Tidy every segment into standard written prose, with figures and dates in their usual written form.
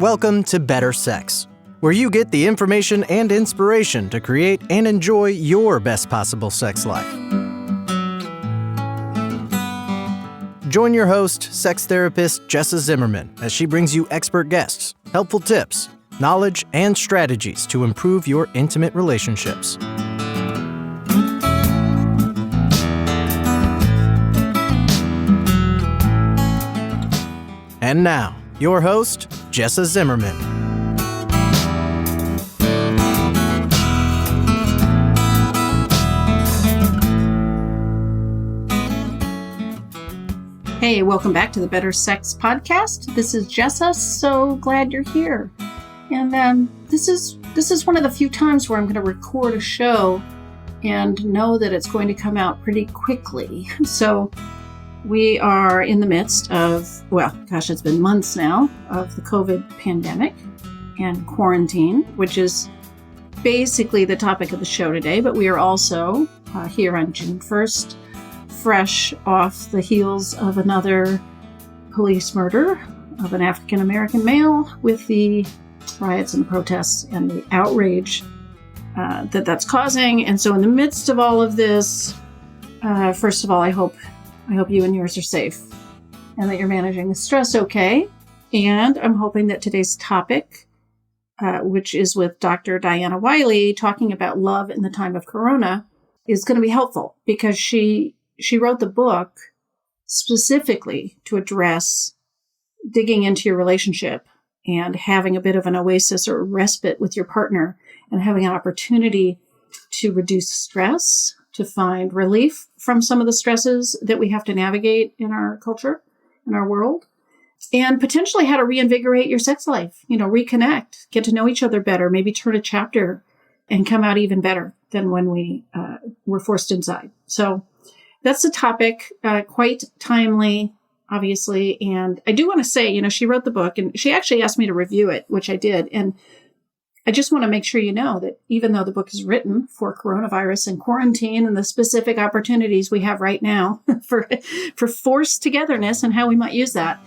Welcome to Better Sex, where you get the information and inspiration to create and enjoy your best possible sex life. Join your host, sex therapist Jessa Zimmerman, as she brings you expert guests, helpful tips, knowledge, and strategies to improve your intimate relationships. And now, your host, Jessa Zimmerman. Hey, welcome back to the Better Sex Podcast. This is Jessa. So glad you're here. And this is one of the few times where I'm going to record a show and know that it's going to come out pretty quickly. So we are in the midst of, it's been months now, of the COVID pandemic and quarantine, which is basically the topic of the show today. But we are also here on June 1st, fresh off the heels of another police murder of an African-American male, with the riots and the protests and the outrage that's causing. And so in the midst of all of this, first of all, I hope you and yours are safe and that you're managing the stress okay. And I'm hoping that today's topic, which is with Dr. Diana Wiley, talking about love in the time of Corona, is going to be helpful, because she wrote the book specifically to address digging into your relationship and having a bit of an oasis or respite with your partner, and having an opportunity to reduce stress, to find relief from some of the stresses that we have to navigate in our culture, in our world, and potentially how to reinvigorate your sex life, reconnect, get to know each other better, maybe turn a chapter and come out even better than when we were forced inside. So that's the topic, quite timely, obviously. And I do want to say, she wrote the book and she actually asked me to review it, which I did. And I just want to make sure you know that even though the book is written for coronavirus and quarantine and the specific opportunities we have right now for forced togetherness and how we might use that,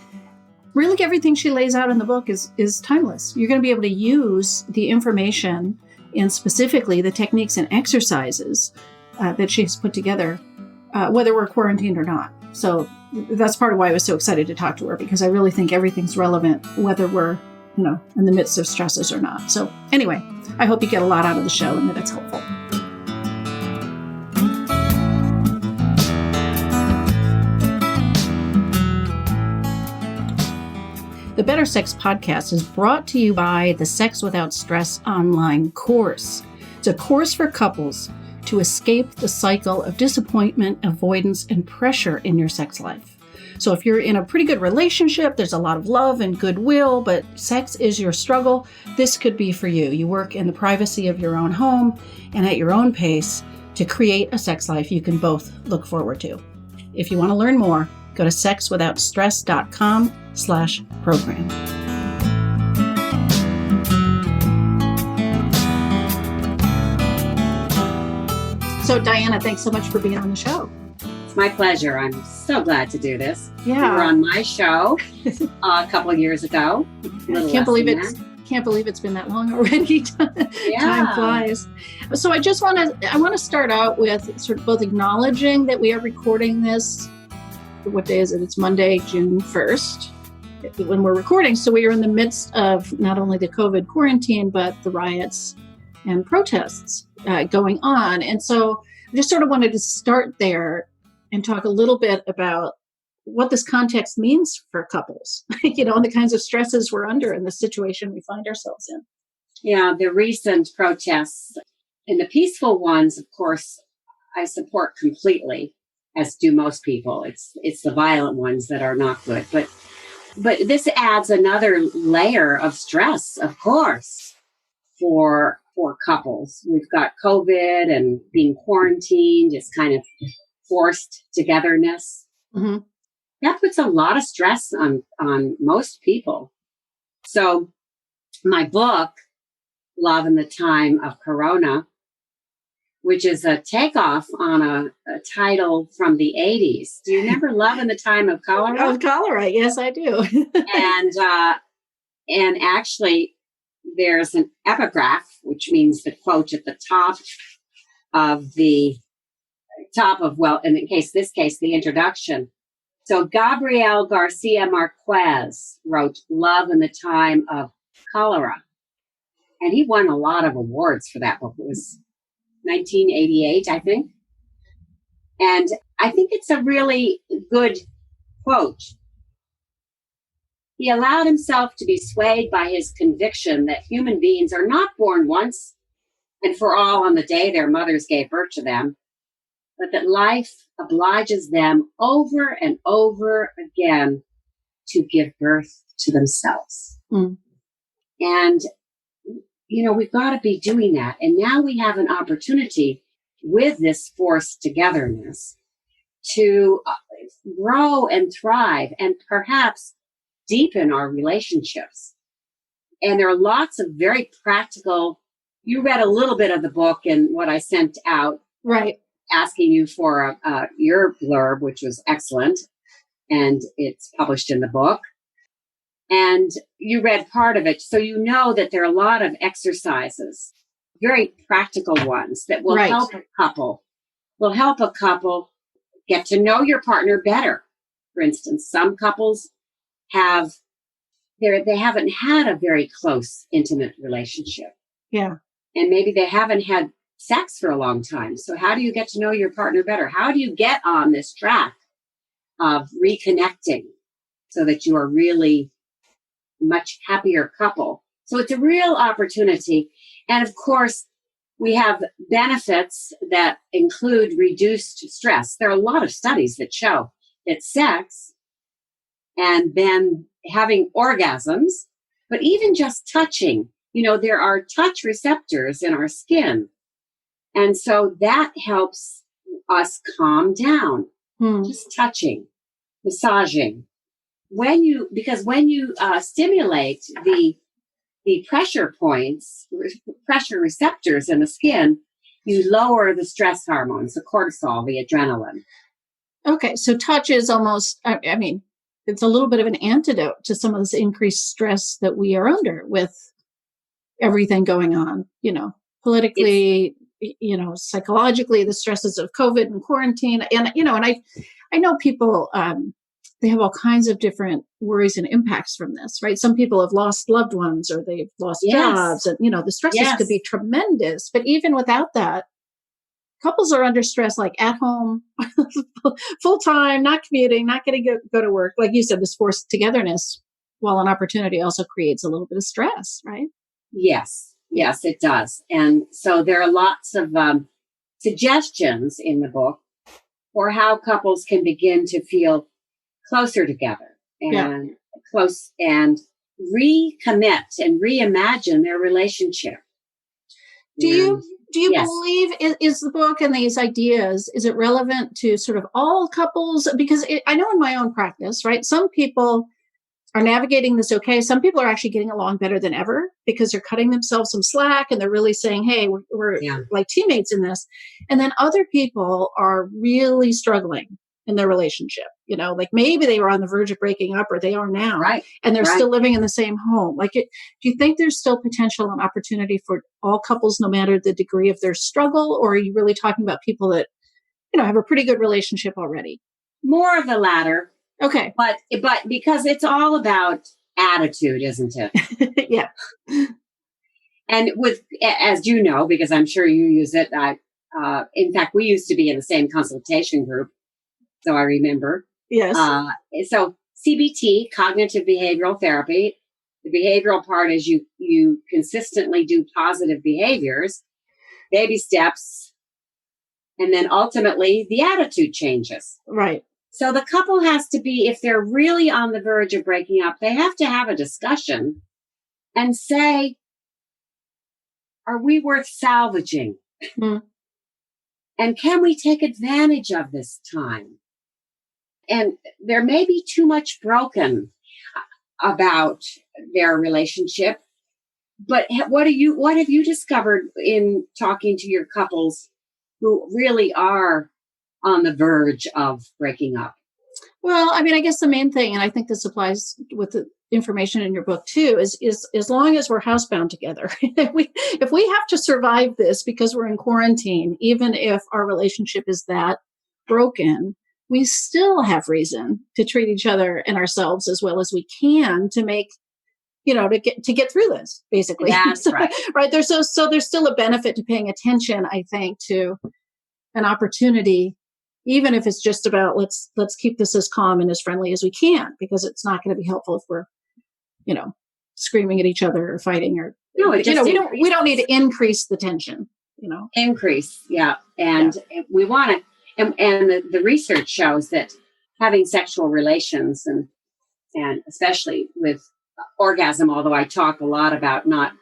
really everything she lays out in the book is timeless. You're going to be able to use the information and specifically the techniques and exercises that she has put together, whether we're quarantined or not. So that's part of why I was so excited to talk to her, because I really think everything's relevant, whether we're in the midst of stresses or not. So anyway, I hope you get a lot out of the show and that it's helpful. The Better Sex Podcast is brought to you by the Sex Without Stress online course. It's a course for couples to escape the cycle of disappointment, avoidance, and pressure in your sex life. So if you're in a pretty good relationship, there's a lot of love and goodwill, but sex is your struggle, this could be for you. You work in the privacy of your own home and at your own pace to create a sex life you can both look forward to. If you want to learn more, go to sexwithoutstress.com/program. So Diana, thanks so much for being on the show. It's my pleasure. I'm so glad to do this. Yeah. You were on my show a couple of years ago. I can't believe it's been that long already. Time flies. So I want to start out with sort of both acknowledging that we are recording this. What day is it? It's Monday, June 1st when we're recording. So we are in the midst of not only the COVID quarantine, but the riots and protests going on. And so I just sort of wanted to start there and talk a little bit about what this context means for couples, and the kinds of stresses we're under in the situation we find ourselves in. Yeah, the recent protests and the peaceful ones, of course, I support completely, as do most people. It's the violent ones that are not good. But this adds another layer of stress, of course, for couples. We've got COVID and being quarantined, just kind of forced togetherness. Mm-hmm. That puts a lot of stress on most people. So my book, Love in the Time of Corona, which is a takeoff on a title from the 80s. Do you remember Love in the Time of Cholera? Of cholera, yes, I do. And And actually, there's an epigraph, which means the quote at the well, in this case, the introduction. So Gabriel Garcia Marquez wrote Love in the Time of Cholera. And he won a lot of awards for that book. It was 1988, I think. And I think it's a really good quote. He allowed himself to be swayed by his conviction that human beings are not born once and for all on the day their mothers gave birth to them, but that life obliges them over and over again to give birth to themselves. Mm. And, we've got to be doing that. And now we have an opportunity with this forced togetherness to grow and thrive and perhaps deepen our relationships. And there are lots of very practical, you read a little bit of the book and what I sent out. Right. Asking you for your blurb, which was excellent. And it's published in the book. And you read part of it. So you know that there are a lot of exercises, very practical ones that will help a couple get to know your partner better. For instance, some couples they haven't had a very close, intimate relationship. Yeah. And maybe they haven't had sex for a long time. So how do you get to know your partner better? How do you get on this track of reconnecting so that you are really much happier couple? So it's a real opportunity. And of course, we have benefits that include reduced stress. There are a lot of studies that show that sex and then having orgasms, but even just touching, there are touch receptors in our skin. And so that helps us calm down, just touching, massaging. Because when you stimulate the pressure points, pressure receptors in the skin, you lower the stress hormones, the cortisol, the adrenaline. Okay, so touch is almost, it's a little bit of an antidote to some of this increased stress that we are under with everything going on, politically, psychologically, the stresses of COVID and quarantine. And, I know people, they have all kinds of different worries and impacts from this, right? Some people have lost loved ones or they've lost jobs and, the stresses could be tremendous. But even without that, couples are under stress, like at home, full time, not commuting, not getting to go to work. Like you said, this forced togetherness, while an opportunity also creates a little bit of stress, right? Yes, it does. And so there are lots of suggestions in the book for how couples can begin to feel closer together and close and recommit and reimagine their relationship. Do you believe is the book and these ideas, is it relevant to sort of all couples? Because I know in my own practice, right, some people are navigating this okay. Some people are actually getting along better than ever because they're cutting themselves some slack and they're really saying, hey, we're like teammates in this. And then other people are really struggling in their relationship. Like maybe they were on the verge of breaking up or they are now, right? And they're still living in the same home. Like, do you think there's still potential and opportunity for all couples, no matter the degree of their struggle? Or are you really talking about people that, have a pretty good relationship already? More of the latter. Okay. But because it's all about attitude, isn't it? Yeah. And as you know, because I'm sure you use it, in fact, we used to be in the same consultation group. So I remember. Yes. So CBT, cognitive behavioral therapy, the behavioral part is you consistently do positive behaviors, baby steps, and then ultimately the attitude changes. Right. So the couple has to be, if they're really on the verge of breaking up, they have to have a discussion and say, are we worth salvaging? Mm. And can we take advantage of this time? And there may be too much broken about their relationship. But what have you discovered in talking to your couples who really are on the verge of breaking up? Well, I mean, I guess the main thing, and I think this applies with the information in your book too, is as long as we're housebound together, if we have to survive this because we're in quarantine, even if our relationship is that broken, we still have reason to treat each other and ourselves as well as we can to make, to get through this, basically. That's right. Right. There's still a benefit to paying attention, I think, to an opportunity, even if it's just about let's keep this as calm and as friendly as we can, because it's not going to be helpful if we're, screaming at each other or fighting or no, it just we don't need to increase the tension, Increase, yeah. And we want to, and the research shows that having sexual relations and especially with orgasm, although I talk a lot about not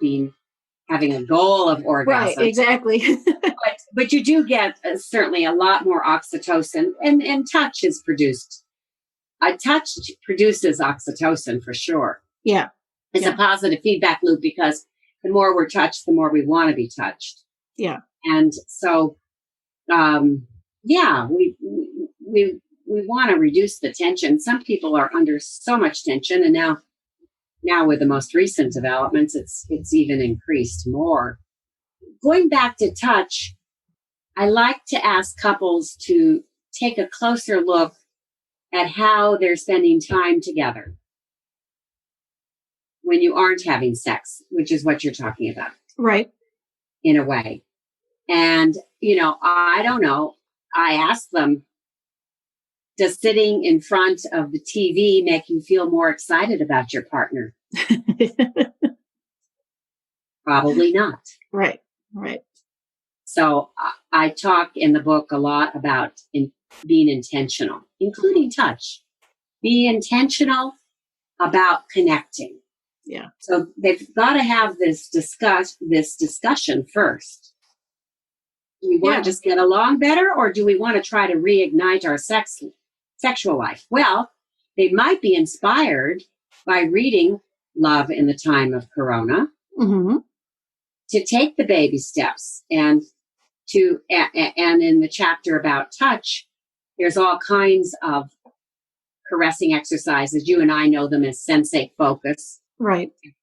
having a goal of orgasm. Right, exactly. but you do get certainly a lot more oxytocin, and touch is produced. Touch produces oxytocin for sure. Yeah. It's a positive feedback loop because the more we're touched, the more we want to be touched. Yeah. And so, we want to reduce the tension. Some people are under so much tension, and now with the most recent developments, it's even increased more. Going back to touch, I like to ask couples to take a closer look at how they're spending time together when you aren't having sex, which is what you're talking about. Right. In a way. And, I don't know. I ask them, does sitting in front of the TV make you feel more excited about your partner? Probably not. Right. So I talk in the book a lot about being intentional, including touch. Be intentional about connecting. Yeah. So they've got to have this discussion first. Do we want to just get along better, or do we want to try to reignite our sexual life? Well, they might be inspired by reading Love in the Time of Corona, to take the baby steps, and in the chapter about touch, there's all kinds of caressing exercises. You and I know them as sensate focus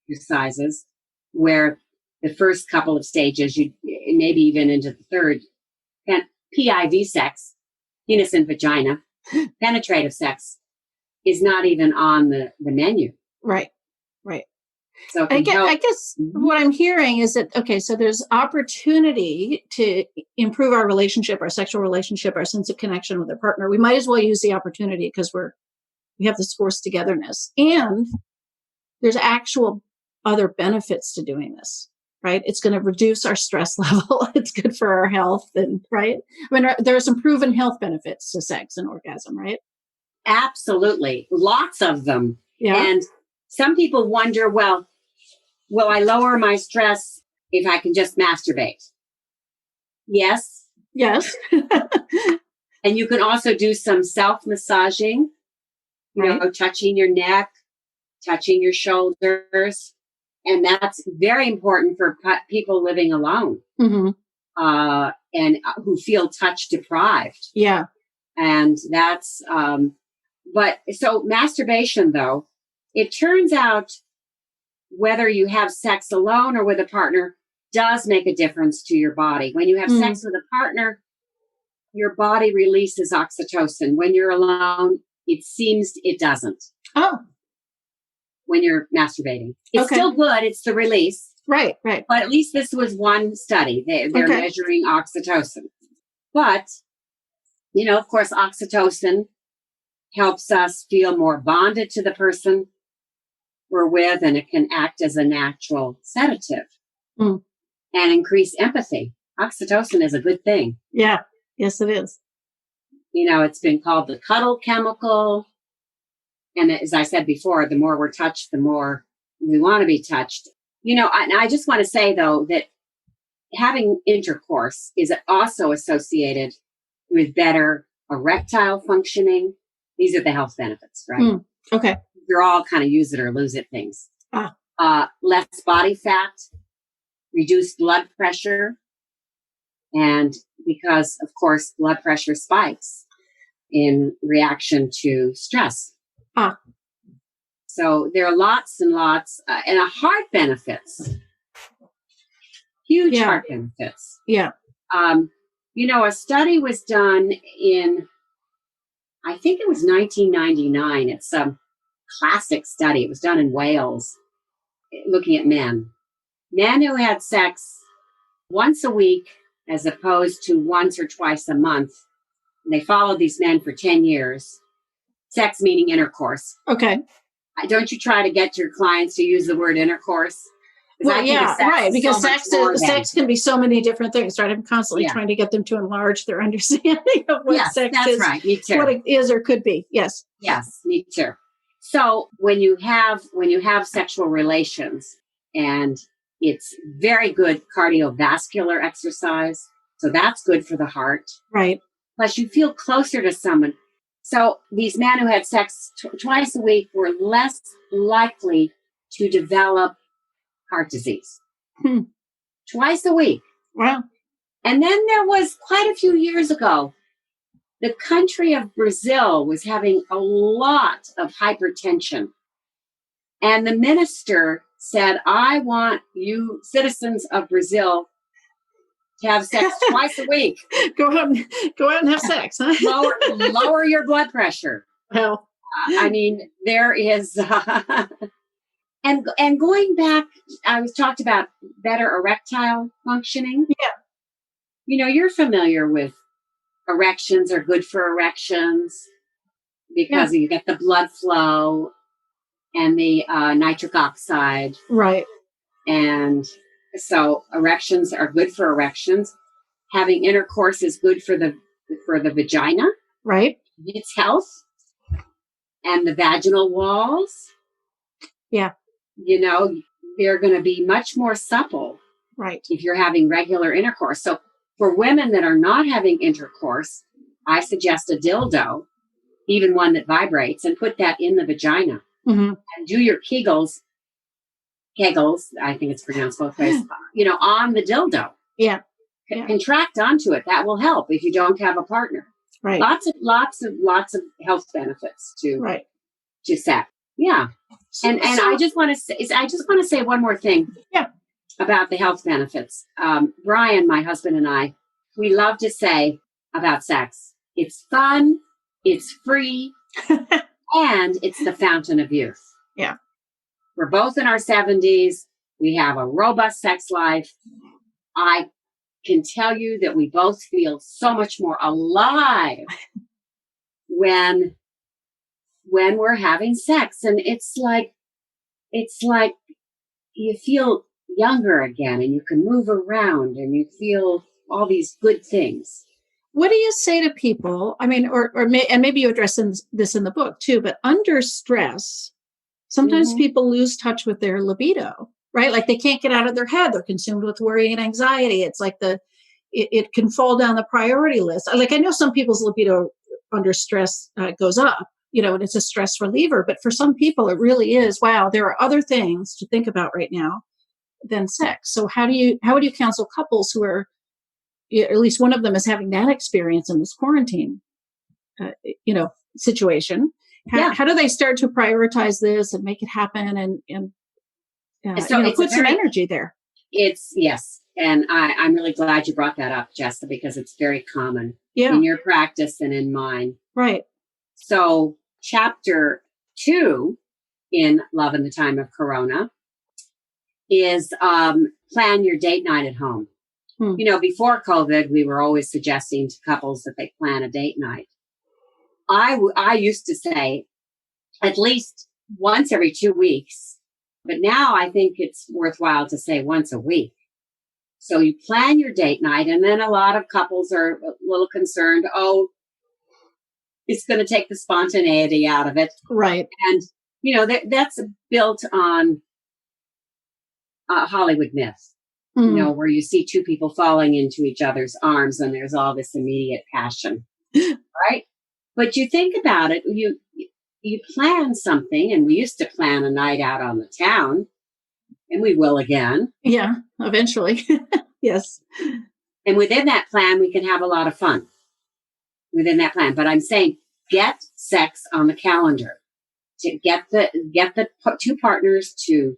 exercises, where the first couple of stages, maybe even into the third, PIV sex, penis and vagina, penetrative sex, is not even on the menu. Right. So I guess what I'm hearing is that, okay, so there's opportunity to improve our relationship, our sexual relationship, our sense of connection with our partner. We might as well use the opportunity because we have this forced togetherness, and there's actual other benefits to doing this, right? It's going to reduce our stress level. It's good for our health, and right. I mean, there are some proven health benefits to sex and orgasm, right? Absolutely. Lots of them. Yeah. And some people wonder, well, will I lower my stress if I can just masturbate? Yes. And you can also do some self-massaging, touching your neck, touching your shoulders. And that's very important for people living alone, and who feel touch deprived. Yeah. And that's, but so masturbation, though, it turns out whether you have sex alone or with a partner does make a difference to your body. When you have sex with a partner, your body releases oxytocin. When you're alone, it seems it doesn't. Oh. When you're masturbating. It's still good. It's the release. Right. But at least this was one study. They're measuring oxytocin. But, of course, oxytocin helps us feel more bonded to the person we're with, and it can act as a natural sedative and increase empathy. Oxytocin is a good thing. Yeah. Yes, it is. It's been called the cuddle chemical. And as I said before, the more we're touched, the more we want to be touched. I just want to say, though, that having intercourse is also associated with better erectile functioning. These are the health benefits, right? Okay. They're all kind of use it or lose it things. Less body fat, reduced blood pressure, and because, of course, blood pressure spikes in reaction to stress. Ah. So there are lots and lots, and heart benefits, huge heart benefits. Yeah. A study was done in, I think it was 1999. It's a classic study. It was done in Wales, looking at men who had sex once a week as opposed to once or twice a month. And they followed these men for 10 years. Sex meaning intercourse. Okay. Don't you try to get your clients to use the word intercourse? Well, yeah, right. Because sex can be so many different things, right? I'm constantly trying to get them to enlarge their understanding of what sex is. Right. Me too. What it is or could be. Yes. Yes, me too. So when you have sexual relations, and it's very good cardiovascular exercise, so that's good for the heart. Right. Plus, you feel closer to someone. So these men who had sex twice a week were less likely to develop heart disease. Twice a week. Wow. And then there was quite a few years ago, the country of Brazil was having a lot of hypertension. And the minister said, I want you citizens of Brazil to have sex twice a week. Go out and have sex, huh? lower your blood pressure. Well, there is, and going back, I was talked about better erectile functioning. Yeah. You're familiar with erections are good for erections because you get the blood flow and the nitric oxide. Right. And so erections are good for erections. Having intercourse is good for the vagina. Right. Its health and the vaginal walls. Yeah. They're going to be much more supple. Right. If you're having regular intercourse. So for women that are not having intercourse, I suggest a dildo, even one that vibrates, and put that in the vagina. Mm-hmm. And do your Kegels, I think it's pronounced both ways, on the dildo. Yeah. Contract onto it. That will help if you don't have a partner. Right. Lots of health benefits to sex. Yeah. And I just want to say one more thing. Yeah. About the health benefits. Brian, my husband, and I, we love to say about sex, it's fun, it's free, and it's the fountain of youth. Yeah. We're both in our 70s. We have a robust sex life. I can tell you that we both feel so much more alive when we're having sex. And it's like you feel younger again, and you can move around, and you feel all these good things. What do you say to people? And maybe you address this in the book too, but under stress, sometimes people lose touch with their libido, right? Like they can't get out of their head. They're consumed with worry and anxiety. It's like it can fall down the priority list. Like I know some people's libido under stress goes up, and it's a stress reliever, but for some people it really is, wow, there are other things to think about right now than sex. So how do you counsel couples who are, at least one of them is having that experience in this quarantine, situation? How do they start to prioritize this and make it happen and put some energy there? Yes. And I'm really glad you brought that up, Jessa, because it's very common in your practice and in mine. Right. So chapter 2 in Love in the Time of Corona is plan your date night at home. Before COVID, we were always suggesting to couples that they plan a date night. I used to say at least once every 2 weeks, but now I think it's worthwhile to say once a week. So you plan your date night, and then a lot of couples are a little concerned, it's going to take the spontaneity out of it. Right. And, that's built on Hollywood myth, where you see two people falling into each other's arms and there's all this immediate passion, right? But you think about it, you plan something, and we used to plan a night out on the town, and we will again. Yeah, eventually. Yes. And within that plan, we can have a lot of fun within that plan. But I'm saying get sex on the calendar, to get the two partners to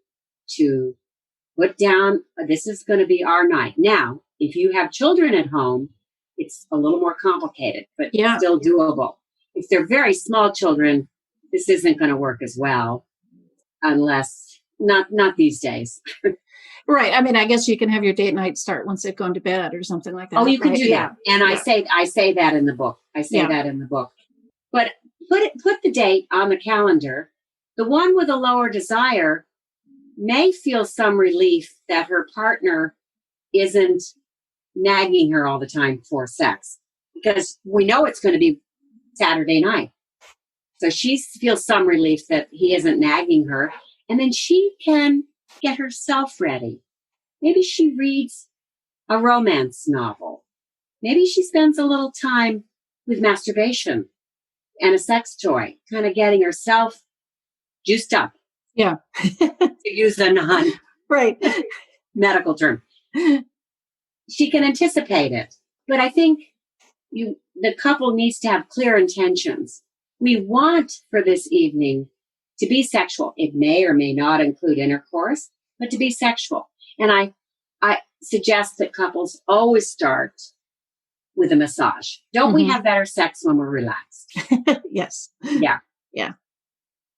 put down, this is going to be our night. Now, if you have children at home, it's a little more complicated, but still doable. If they're very small children, this isn't going to work as well, unless not these days. Right. I mean, I guess you can have your date night start once they've gone to bed or something like that. Oh, you can right? do that. And I say that in the book. But put the date on the calendar. The one with a lower desire may feel some relief that her partner isn't nagging her all the time for sex, because we know it's going to be Saturday night. So she feels some relief that he isn't nagging her. And then she can get herself ready. Maybe she reads a romance novel. Maybe she spends a little time with masturbation and a sex toy, kind of getting herself juiced up. Yeah. To use the non-medical term. She can anticipate it. But I think the couple needs to have clear intentions. We want for this evening to be sexual. It may or may not include intercourse, but to be sexual. And I suggest that couples always start with a massage. Don't we have better sex when we're relaxed? Yes. Yeah. Yeah.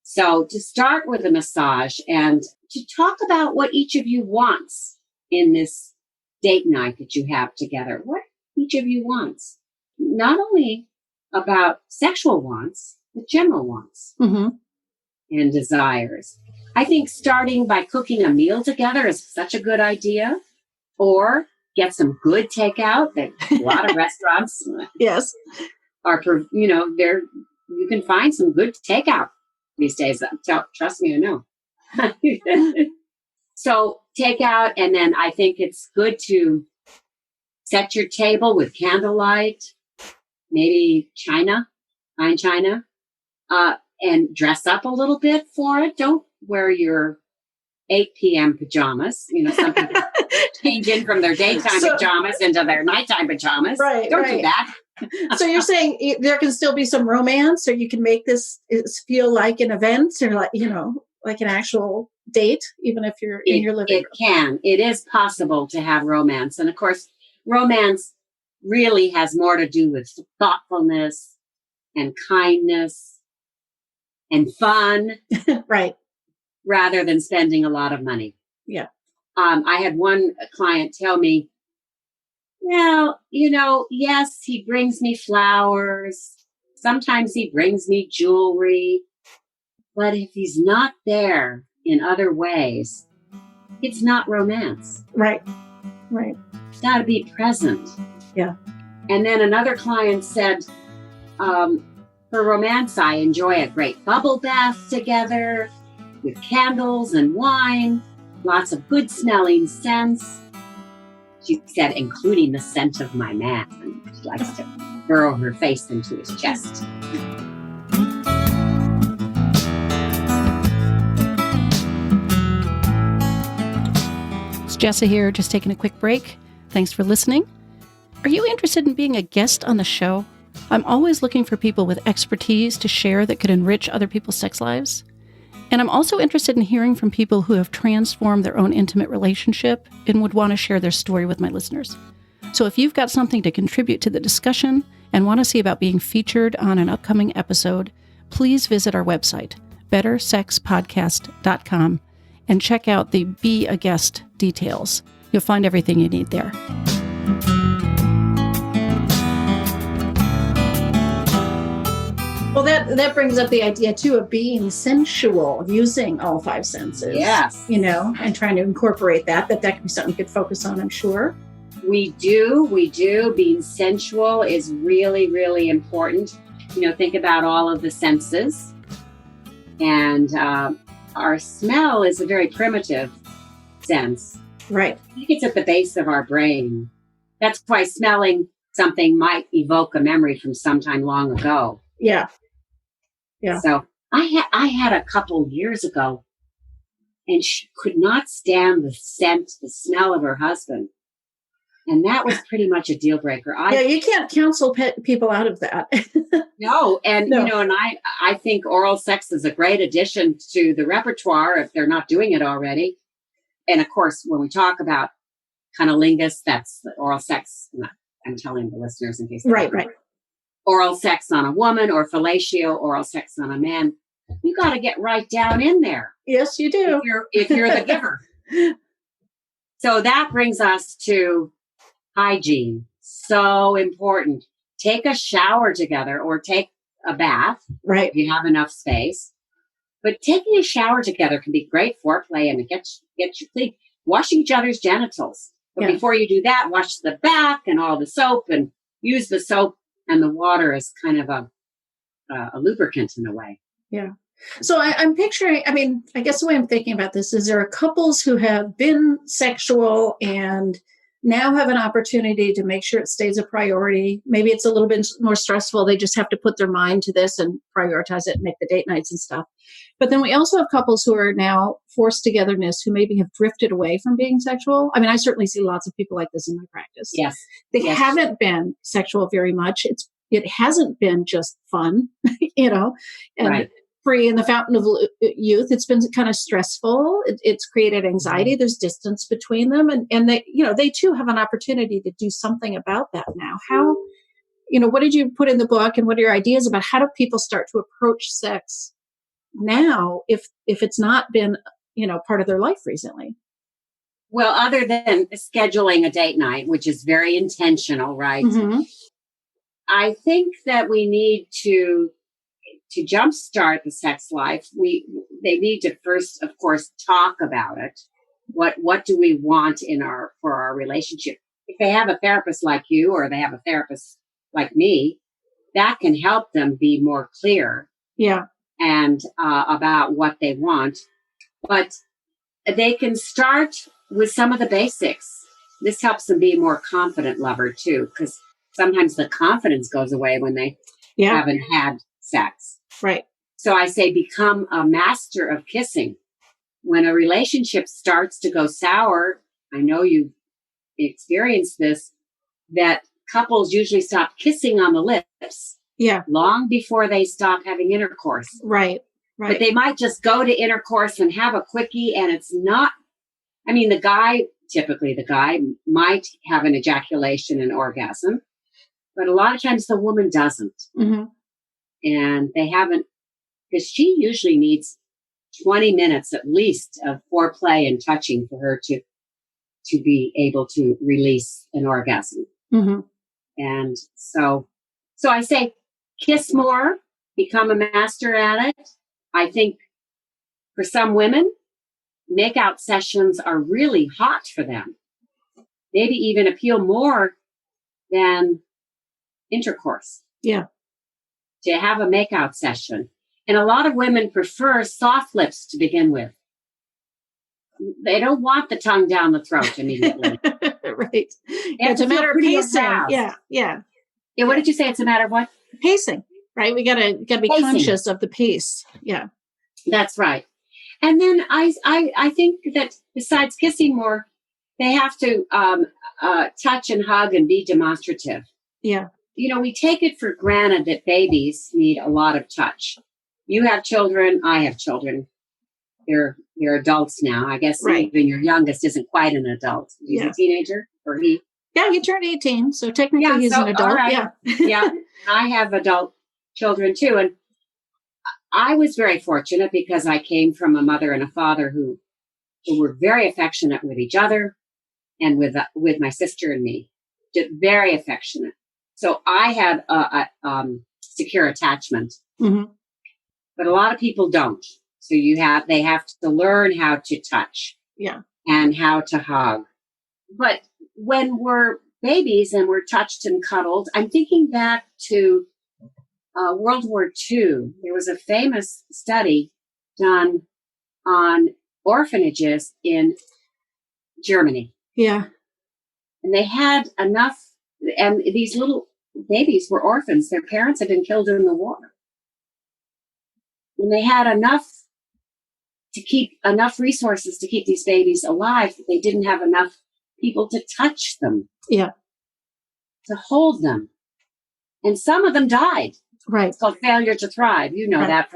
So to start with a massage and to talk about what each of you wants in this date night that you have together, what each of you wants. Not only about sexual wants, but general wants and desires. I think starting by cooking a meal together is such a good idea. Or get some good takeout. That a lot of restaurants are, you can find some good takeout these days. Trust me, I know. So takeout, and then I think it's good to set your table with candlelight, maybe fine china, and dress up a little bit for it. Don't wear your 8 p.m. pajamas. Some people change in from their daytime pajamas into their nighttime pajamas. Right. Don't do that. So you're saying there can still be some romance, or you can make this feel like an event, or like an actual date, even if you're in your living room. It can. It is possible to have romance. And of course, romance really has more to do with thoughtfulness and kindness and fun. Right. Rather than spending a lot of money. Yeah. I had one client tell me, well, yes, he brings me flowers. Sometimes he brings me jewelry. But if he's not there in other ways, it's not romance. Right. Right. It's got to be present. Yeah. And then another client said, for romance, I enjoy a great bubble bath together, with candles and wine, lots of good smelling scents. She said, including the scent of my man. And she likes to burrow her face into his chest. It's Jessa here, just taking a quick break. Thanks for listening. Are you interested in being a guest on the show? I'm always looking for people with expertise to share that could enrich other people's sex lives. And I'm also interested in hearing from people who have transformed their own intimate relationship and would want to share their story with my listeners. So if you've got something to contribute to the discussion and want to see about being featured on an upcoming episode, please visit our website, bettersexpodcast.com, and check out the Be a Guest details. You'll find everything you need there. Well, that brings up the idea, too, of being sensual, using all 5 senses. Yes. And trying to incorporate that could be something you could focus on, I'm sure. We do. Being sensual is really, really important. Think about all of the senses. And our smell is a very primitive sense. Right. I think it's at the base of our brain. That's why smelling something might evoke a memory from some time long ago. Yeah. Yeah. So I had a couple years ago, and she could not stand the smell of her husband. And that was pretty much a deal breaker. Yeah, you can't counsel people out of that. No. And, No. you know, and I think oral sex is a great addition to the repertoire if they're not doing it already. And of course, when we talk about cunnilingus, that's the oral sex. I'm telling the listeners in case. Right. Oral sex on a woman, or fellatio, oral sex on a man. You got to get right down in there. Yes, you do. If you're the giver. So that brings us to hygiene. So important. Take a shower together or take a bath. Right. If you have enough space. But taking a shower together can be great foreplay, and it gets you clean. Wash each other's genitals. But before you do that, wash the back and all the soap, and use the soap and the water as kind of a lubricant in a way. Yeah. So I'm picturing, I mean, I guess the way I'm thinking about this is there are couples who have been sexual and now have an opportunity to make sure it stays a priority. Maybe it's a little bit more stressful. They just have to put their mind to this and prioritize it and make the date nights and stuff. But then we also have couples who are now forced togetherness, who maybe have drifted away from being sexual. I mean, I certainly see lots of people like this in my practice. Yes. They haven't been sexual very much. It hasn't been just fun, you know, and free in the fountain of youth. It's been kind of stressful. It's created anxiety. There's distance between them. And they, you know, they too have an opportunity to do something about that now. How, you know, what did you put in the book, and what are your ideas about how do people start to approach sex now if it's not been, you know, part of their life recently? Well, other than scheduling a date night, which is very intentional, right? Mm-hmm. I think that we need to jumpstart the sex life. They need to first, of course, talk about it. What do we want for our relationship? If they have a therapist like you, or they have a therapist like me, that can help them be more clear. Yeah. And about what they want. But they can start with some of the basics. This helps them be a more confident lover too, because sometimes the confidence goes away when they haven't had sex. Right. So I say become a master of kissing. When a relationship starts to go sour, I know you've experienced this, that couples usually stop kissing on the lips. Yeah. Long before they stop having intercourse. Right. But they might just go to intercourse and have a quickie, and it's not, I mean, typically the guy might have an ejaculation and orgasm, but a lot of times the woman doesn't. Mm-hmm. And they haven't, because she usually needs 20 minutes at least of foreplay and touching for her to be able to release an orgasm. Mm-hmm. And so I say, kiss more, become a master at it. I think for some women, makeout sessions are really hot for them. Maybe even appeal more than intercourse. Yeah. To have a makeout session. And a lot of women prefer soft lips to begin with. They don't want the tongue down the throat immediately. Right. It's a matter of pacing. Yeah. What did you say? It's a matter of what? Pacing, right? We gotta be conscious of the pace. Yeah. That's right. And then I think that besides kissing more, they have to touch and hug and be demonstrative. Yeah. You know, we take it for granted that babies need a lot of touch. You have children. I have children. They're adults now. I guess even your youngest isn't quite an adult. He's a teenager, or he? Yeah, he turned 18, so technically he's an adult. Right. Yeah. Yeah. I have adult children too. And I was very fortunate because I came from a mother and a father who were very affectionate with each other and with my sister and me. Very affectionate. So I had a secure attachment. Mm-hmm. But a lot of people don't. So they have to learn how to touch. Yeah. And how to hug. But when we're babies and we're touched and cuddled, I'm thinking back to World War II. There was a famous study done on orphanages in Germany. Yeah. And they had enough, and these little babies were orphans. Their parents had been killed in the war. And they had enough resources to keep these babies alive. They didn't have enough people to touch them, Yeah. to hold them. And some of them died. Right. It's called failure to thrive. You know Right. that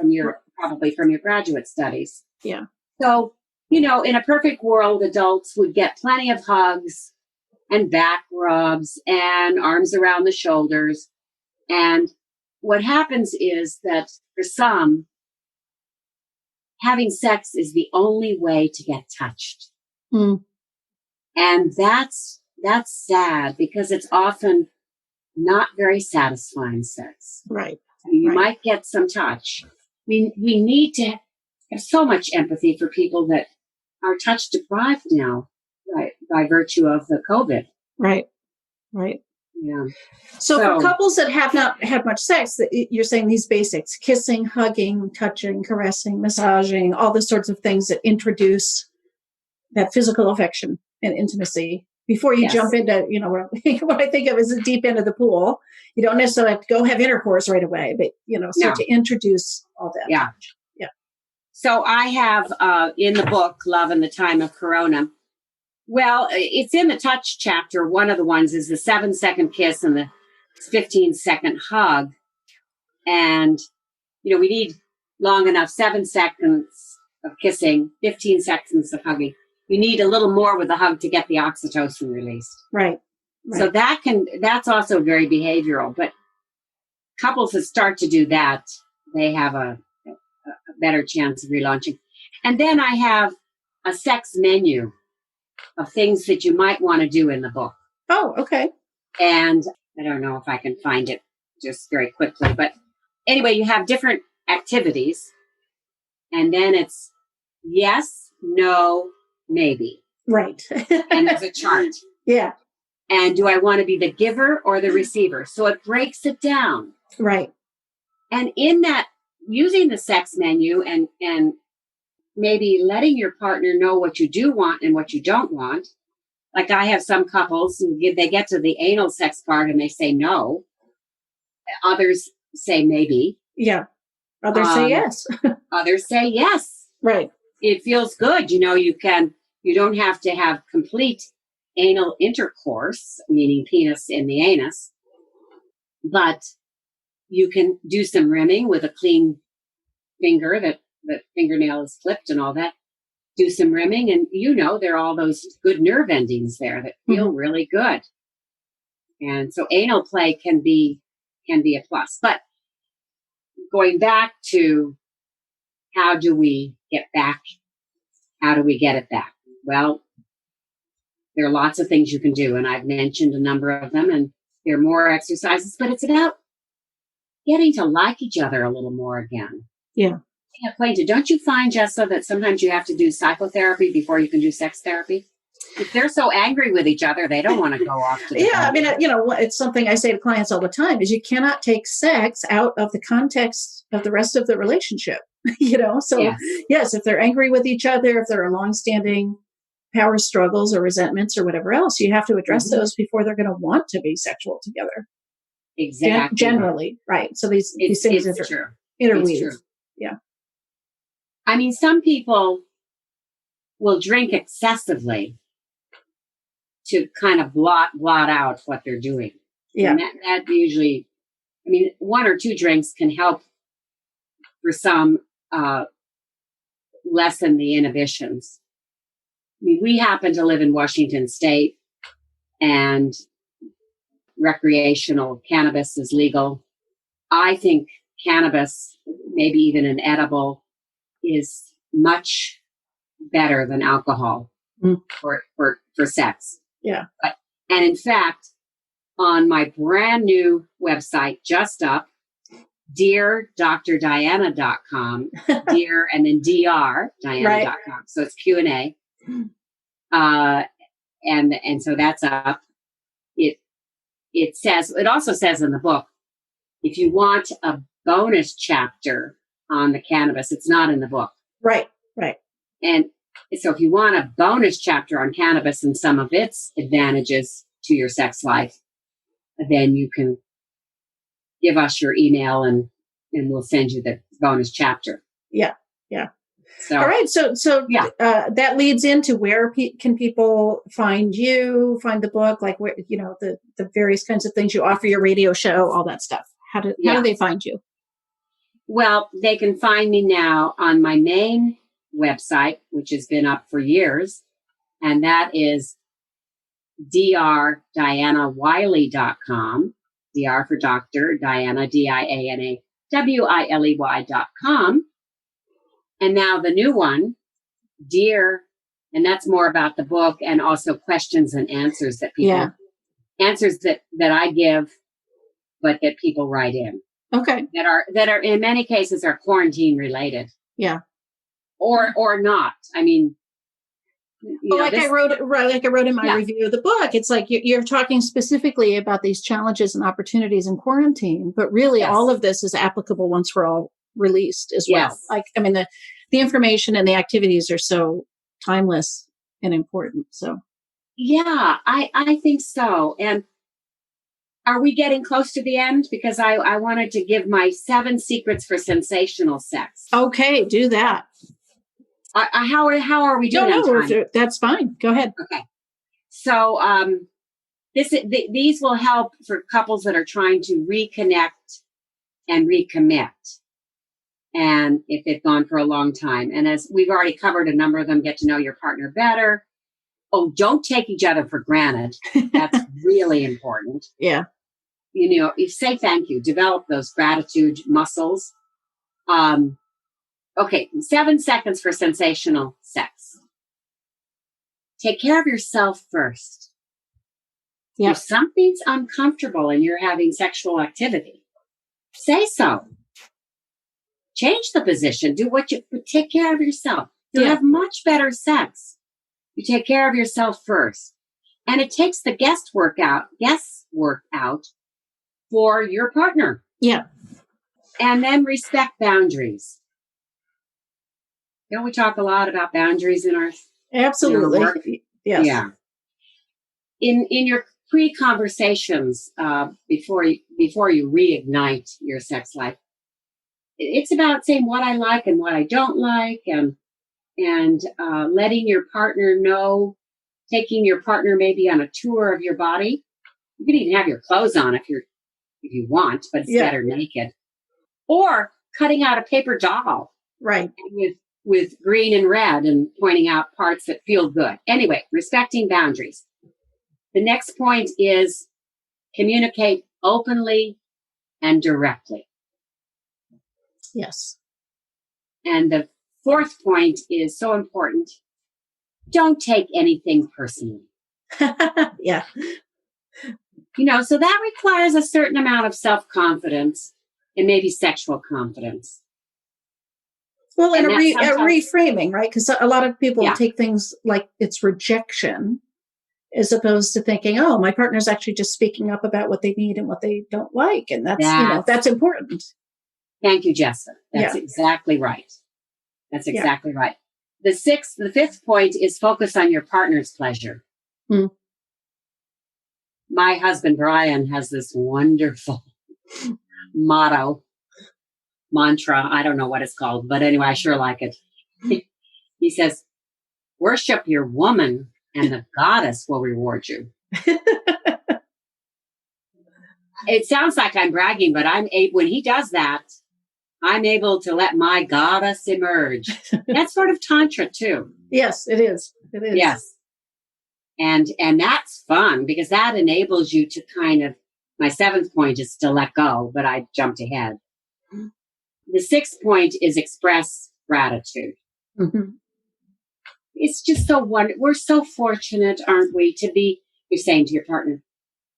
probably from your graduate studies. Yeah. So, in a perfect world, adults would get plenty of hugs and back rubs and arms around the shoulders. And what happens is that for some, having sex is the only way to get touched. Mm. And that's sad because it's often not very satisfying sex. Right. You might get some touch. We need to have so much empathy for people that are touch deprived now, right, by virtue of the COVID. Right. Right. Yeah. So for couples that have not had much sex, you're saying these basics: kissing, hugging, touching, caressing, massaging, all the sorts of things that introduce that physical affection and intimacy before you jump into, what I think of as the deep end of the pool. You don't necessarily have to go have intercourse right away, but, start to introduce all that. Yeah. Yeah. So I have in the book, Love in the Time of Corona. Well, it's in the touch chapter. One of the ones is the 7-second kiss and the 15-second hug. And, we need long enough, 7 seconds of kissing, 15 seconds of hugging. You need a little more with the hug to get the oxytocin released. Right. So that's also very behavioral. But couples that start to do that, they have a better chance of relaunching. And then I have a sex menu of things that you might want to do in the book. Oh, okay. And I don't know if I can find it just very quickly. But anyway, you have different activities. And then it's yes, no, maybe. Right. And there's a chart. Yeah. And do I want to be the giver or the receiver? So it breaks it down. Right. And in that, using the sex menu and maybe letting your partner know what you do want and what you don't want. Like I have some couples who they get to the anal sex part and they say no. Others say maybe. Yeah. Others say yes. Others say yes. Right. It feels good. You don't have to have complete anal intercourse, meaning penis in the anus, but you can do some rimming with a clean finger that fingernail is clipped and all that. Do some rimming, and there are all those good nerve endings there that feel really good. And so anal play can be a plus. But going back to how do we get back? How do we get it back? Well, there are lots of things you can do, and I've mentioned a number of them, and there are more exercises, but it's about getting to like each other a little more again. Yeah. Being acquainted. Don't you find, Jessa, that sometimes you have to do psychotherapy before you can do sex therapy? If they're so angry with each other, they don't want to go off to the I mean, it's something I say to clients all the time is you cannot take sex out of the context of the rest of the relationship, So yes, if they're angry with each other, if there are longstanding power struggles or resentments or whatever else, you have to address those before they're going to want to be sexual together. Exactly. Generally, right. So these things interweave. Yeah. I mean, some people will drink excessively to kind of blot out what they're doing. Yeah. And that usually, one or two drinks can help for some lessen the inhibitions. We happen to live in Washington State, and recreational cannabis is legal. I think cannabis, maybe even an edible, is much better than alcohol for sex. Yeah. And in fact, on my brand new website, just up, deardrdiana.com, dear and then dr diana.com. Right. So it's Q&A. And so that's up. It also says in the book, if you want a bonus chapter on the cannabis, it's not in the book. Right. And so if you want a bonus chapter on cannabis and some of its advantages to your sex life, then you can give us your email and we'll send you the bonus chapter. Yeah. So, all right. So yeah. That leads into where can people find you, find the book, like where, the various kinds of things you offer, your radio show, all that stuff. How do they find you? Well, they can find me now on my main website, which has been up for years. And that is drdianawiley.com. DR for Dr. Diana, DianaWiley.com. And now the new one, Dear, and that's more about the book and also questions and answers that people, answers that I give, but that people write in. Okay. That are in many cases are quarantine related. Yeah. Or not. I mean, I wrote in my review of the book, it's like you're talking specifically about these challenges and opportunities in quarantine, but really all of this is applicable once we're all released as well. Like, I mean, the information and the activities are so timeless and important. So, yeah, I think so. And are we getting close to the end? Because I wanted to give my 7 secrets for sensational sex. Okay, do that. How are we doing? No, that's fine. Go ahead. Okay. So these will help for couples that are trying to reconnect and recommit. And if they've gone for a long time. And as we've already covered a number of them, get to know your partner better. Oh, don't take each other for granted. That's really important. Yeah. You say thank you. Develop those gratitude muscles. Okay, 7 seconds for sensational sex. Take care of yourself first. If something's uncomfortable and you're having sexual activity, say so. Change the position. Take care of yourself. You'll have much better sex. You take care of yourself first. And it takes the guess work out for your partner. Yeah. And then respect boundaries. Don't we talk a lot about boundaries in our Absolutely. In our work? Yes. Yeah. In your pre-conversations before you reignite your sex life, it's about saying what I like and what I don't like, and letting your partner know, taking your partner maybe on a tour of your body. You can even have your clothes on if you want, but it's better naked. Or cutting out a paper doll. Right. With green and red and pointing out parts that feel good. Anyway, respecting boundaries. The next point is communicate openly and directly. Yes. And the 4th point is so important. Don't take anything personally. Yeah. So that requires a certain amount of self-confidence and maybe sexual confidence. Well, and a reframing, right? Because a lot of people take things like it's rejection as opposed to thinking, oh, my partner's actually just speaking up about what they need and what they don't like. And that's important. Thank you, Jessa. That's exactly right. That's exactly right. The 5th point is focus on your partner's pleasure. My husband, Brian, has this wonderful mantra. I don't know what it's called, but anyway, I sure like it. He says, worship your woman and the goddess will reward you. It sounds like I'm bragging, but when he does that, I'm able to let my goddess emerge. That's sort of tantra too. Yes, it is. It is. Yes. And that's fun because that enables you to kind of, my 7th point is to let go, but I jumped ahead. The 6th point is express gratitude. Mm-hmm. It's just so wonderful. We're so fortunate, aren't we, you're saying to your partner,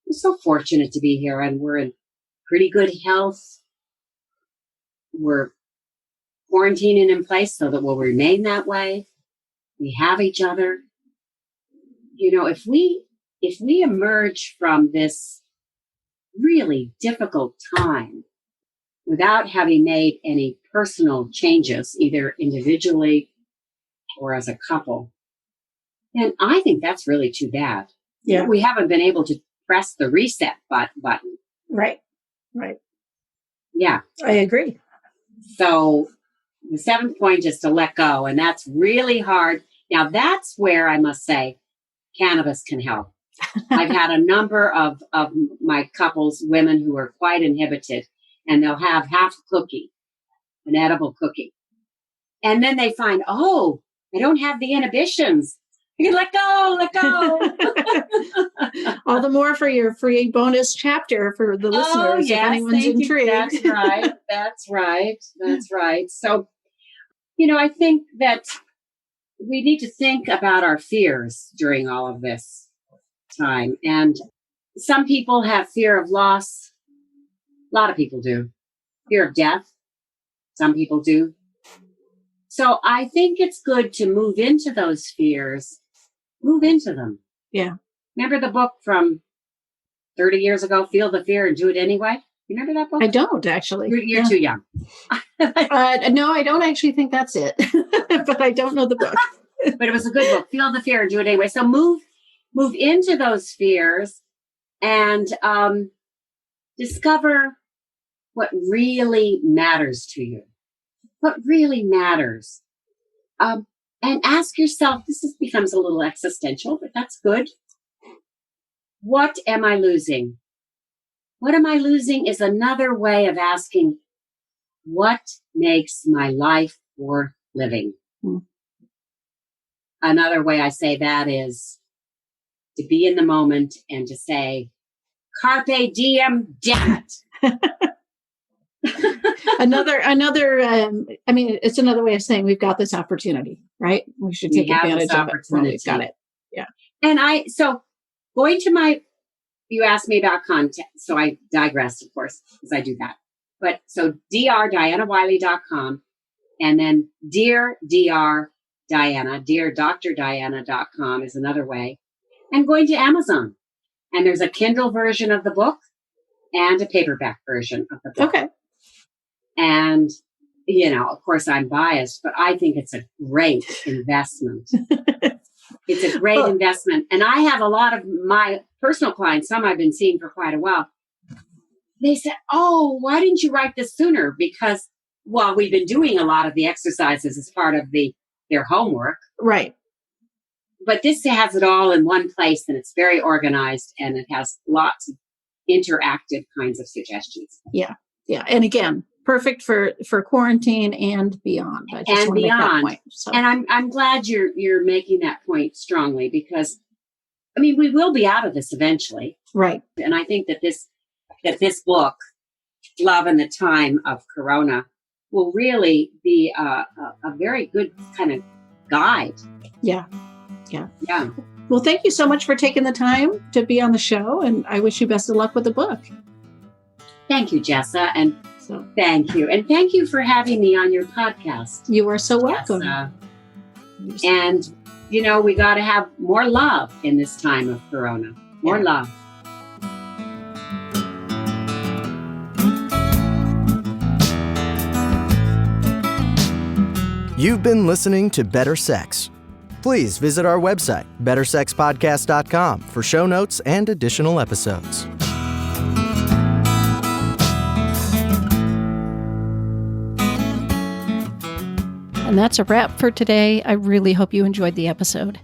we're so fortunate to be here and we're in pretty good health. We're quarantining in place so that we'll remain that way. We have each other. If we emerge from this really difficult time without having made any personal changes, either individually or as a couple, then I think that's really too bad. Yeah. We haven't been able to press the reset button. Right. Right. Yeah. I agree. So the seventh point is to let go. And that's really hard. Now, that's where I must say cannabis can help. I've had a number of my couples, women who are quite inhibited, and they'll have half a cookie, an edible cookie. And then they find, oh, I don't have the inhibitions. You can let go. All the more for your free bonus chapter for the listeners, yes, if anyone's intrigued. That's right. So, I think that we need to think about our fears during all of this time. And some people have fear of loss. A lot of people do. Fear of death. Some people do. So I think it's good to move into those fears. Move into them. Yeah. Remember the book from 30 years ago, Feel the Fear and Do It Anyway? You remember that book? I don't, actually. You're too young. No, I don't actually think that's it. But I don't know the book. But it was a good book. Feel the fear and do it anyway. So move into those fears and discover what really matters to you. What really matters. And ask yourself, becomes a little existential, but that's good. What am I losing? What am I losing is another way of asking, what makes my life worth living? Another way I say that is to be in the moment and to say, carpe diem, damn it. It's another way of saying we've got this opportunity, right? We should take advantage of it when we've got it. Yeah. And so going to you asked me about content, so I digressed, of course, because I do that. But so DrDianaWiley.com and then Dear Diana, DrDrDiana.com is another way. And going to Amazon. And there's a Kindle version of the book and a paperback version of the book. Okay. And, of course I'm biased, but I think it's a great investment. It's a great investment. And I have a lot of my personal clients, some I've been seeing for quite a while. They said, oh, why didn't you write this sooner? Because, we've been doing a lot of the exercises as part of their homework. Right. But this has it all in one place, and it's very organized, and it has lots of interactive kinds of suggestions. Yeah. Yeah. And again, perfect for quarantine and beyond. I just want to make that point. So. And I'm glad you're making that point strongly because, we will be out of this eventually. Right. And I think that this book, Love in the Time of Corona, will really be a very good kind of guide. Yeah. Well, thank you so much for taking the time to be on the show, and I wish you best of luck with the book. Thank you, Jessa, and thank you. And thank you for having me on your podcast. You are so welcome. And, we got to have more love in this time of Corona. More love. You've been listening to Better Sex. Please visit our website, bettersexpodcast.com, for show notes and additional episodes. And that's a wrap for today. I really hope you enjoyed the episode.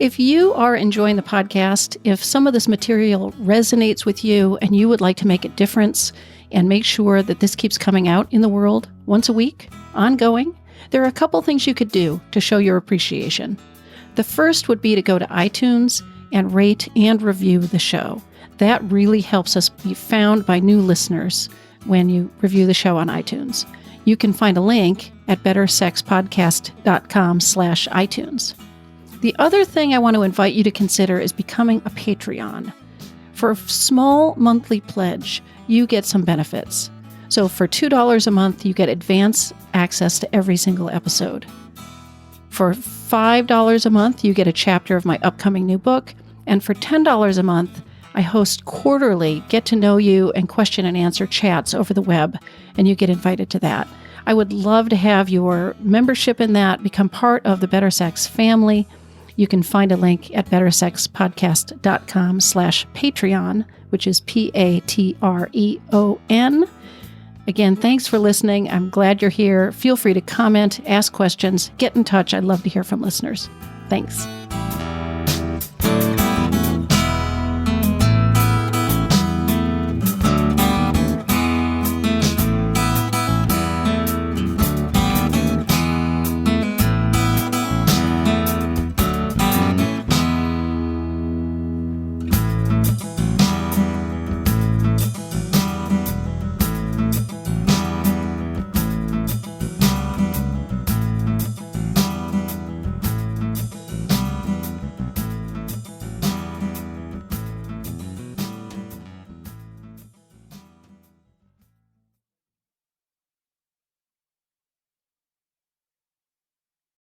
If you are enjoying the podcast, if some of this material resonates with you and you would like to make a difference and make sure that this keeps coming out in the world once a week, ongoing, there are a couple things you could do to show your appreciation. The first would be to go to iTunes and rate and review the show. That really helps us be found by new listeners when you review the show on iTunes. You can find a link at bettersexpodcast.com/iTunes. The other thing I want to invite you to consider is becoming a Patreon. For a small monthly pledge, you get some benefits. So for $2 a month, you get advance access to every single episode. For $5 a month, you get a chapter of my upcoming new book. And for $10 a month, I host quarterly get-to-know-you and question and answer chats over the web, and you get invited to that. I would love to have your membership in that, become part of the Better Sex family. You can find a link at bettersexpodcast.com/Patreon, which is Patreon. Again, thanks for listening. I'm glad you're here. Feel free to comment, ask questions, get in touch. I'd love to hear from listeners. Thanks.